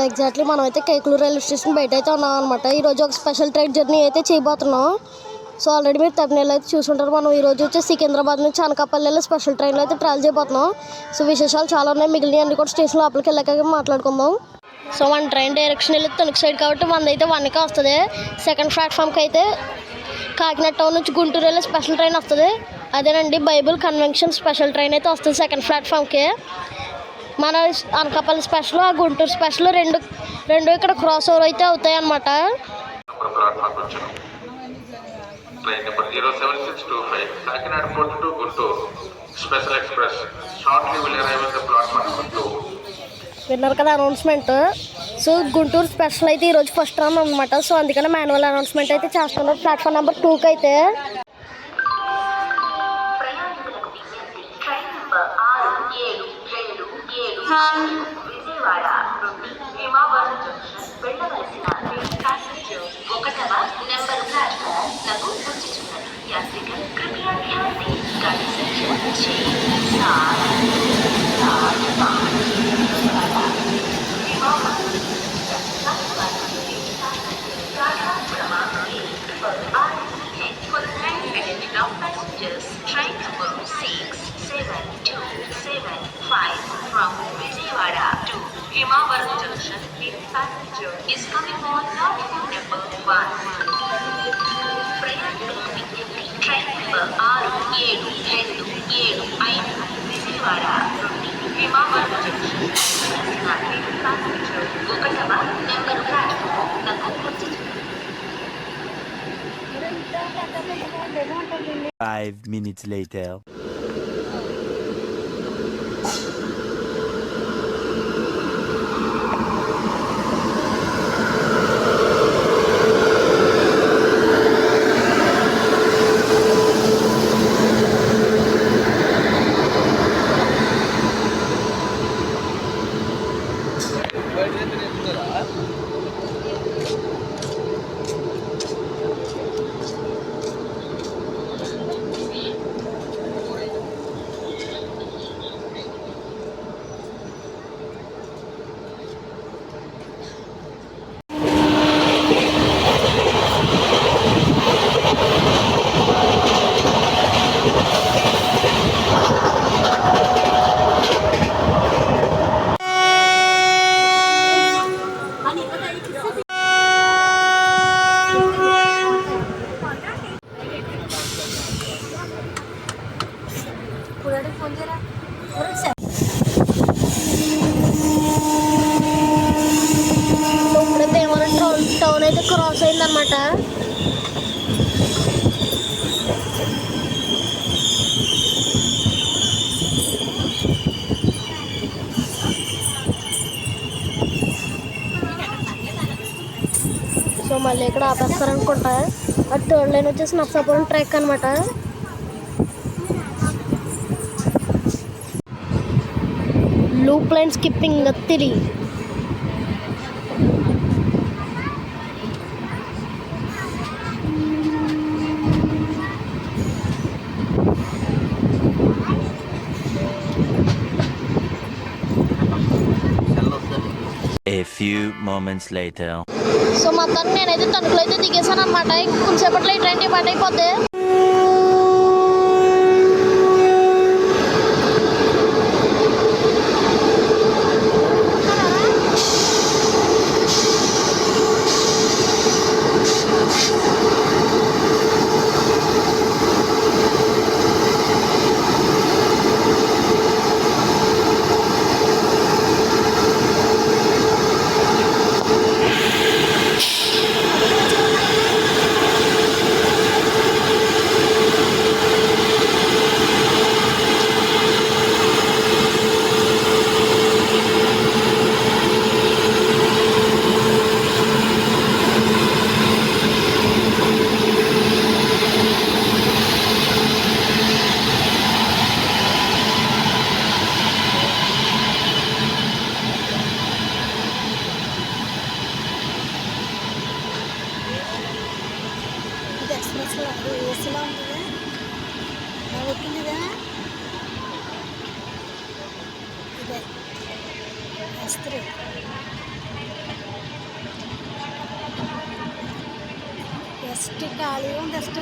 Exactly మనమైతే కేకులు railway station బయట అయితే ఉన్నాం అనమాట. ఈరోజు ఒక స్పెషల్ ట్రైన్ జర్నీ అయితే చేయబోతున్నాం. సో ఆల్రెడీ మీరు తమిళనాడులో అయితే చూసుంటారు. మనం ఈరోజు వచ్చి సికింద్రాబాద్ నుంచి అనకాపల్లిలో స్పెషల్ ట్రైన్లో అయితే ట్రావెల్ చేయబోతున్నాం. సో విశేషాలు చాలా ఉన్నాయి, మిగిలిన అన్ని కూడా స్టేషన్ లోపలికి వెళ్ళాక మాట్లాడుకుందాం. సో మన ట్రైన్ డైరెక్షన్ వెళ్ళి తణుకు సైడ్ కాబట్టి అయితే 1కి వస్తుంది. సెకండ్ ప్లాట్ఫామ్కి అయితే కాకినాడ టౌన్ నుంచి గుంటూరు వెళ్ళే స్పెషల్ ట్రైన్ వస్తుంది. అదేనండి బైబుల్ కన్వెన్షన్ స్పెషల్ ట్రైన్ అయితే వస్తుంది సెకండ్ ప్లాట్ఫామ్కి. మన అనకాపల్లి స్పెషల్, ఆ గుంటూరు స్పెషల్ రెండు ఇక్కడ క్రాస్ ఓవర్ అయితే అవుతాయి అన్నమాట. Train number 07625 Kakinada port to Guntur special express shortly will arrive at the platform Guntur. విన్నారు కదా అనౌన్స్మెంట్. సో గుంటూరు స్పెషల్ అయితే ఈరోజు ఫస్ట్ రన్ అనమాట. సో అందుకని మాన్యువల్ అనౌన్స్మెంట్ అయితే చేస్తున్నారు ప్లాట్ఫామ్ నెంబర్ 2కి అయితే. విజయవాడ నుండి భీమావరం జంక్షన్ వెళ్ళవలసిన ప్యాసింజర్ 1వ నెంబర్ ప్లాట్ఫామ్ లకు వచ్చుచున్నది. యాత్రికులు కృపయా ధ్యాన్ दें गाड़ी संख्या 67275 from Vijayawada to Bhimavaram Junction. The passenger is coming on platform number 1. ప్రయాణికులకు విజ్ఞప్తి, ట్రైన్ నెంబర్ 6725 విజయవాడ నుండి భీమావరం జంక్షన్ వెళ్ళవలసిన ప్యాసింజర్ 1వ నెంబర్ ప్లాట్ఫామ్ లకు వచ్చుచున్నది. 5 minutes later. ఇప్పుడే భీమవరం టౌన్ అయితే క్రాస్ అయిందన్నమాట. సో మళ్ళీ ఇక్కడ ఆపేస్తారనుకుంటా. అది 3rd లైన్ వచ్చేసి నర్సాపురం ట్రాక్ అనమాట. లూప్ లైన్ స్కిప్పింగ్ తిరిగి A few moments later. So మొత్తానికి నేనైతే తణుకులో అయితే దిగేసాను అనమాట. కొంచెంసేపట్లో ఈ ట్రైన్ డిపార్ట్ అయిపోద్ది. జస్ట్ ఖాళీగా ఉంది జస్ట్.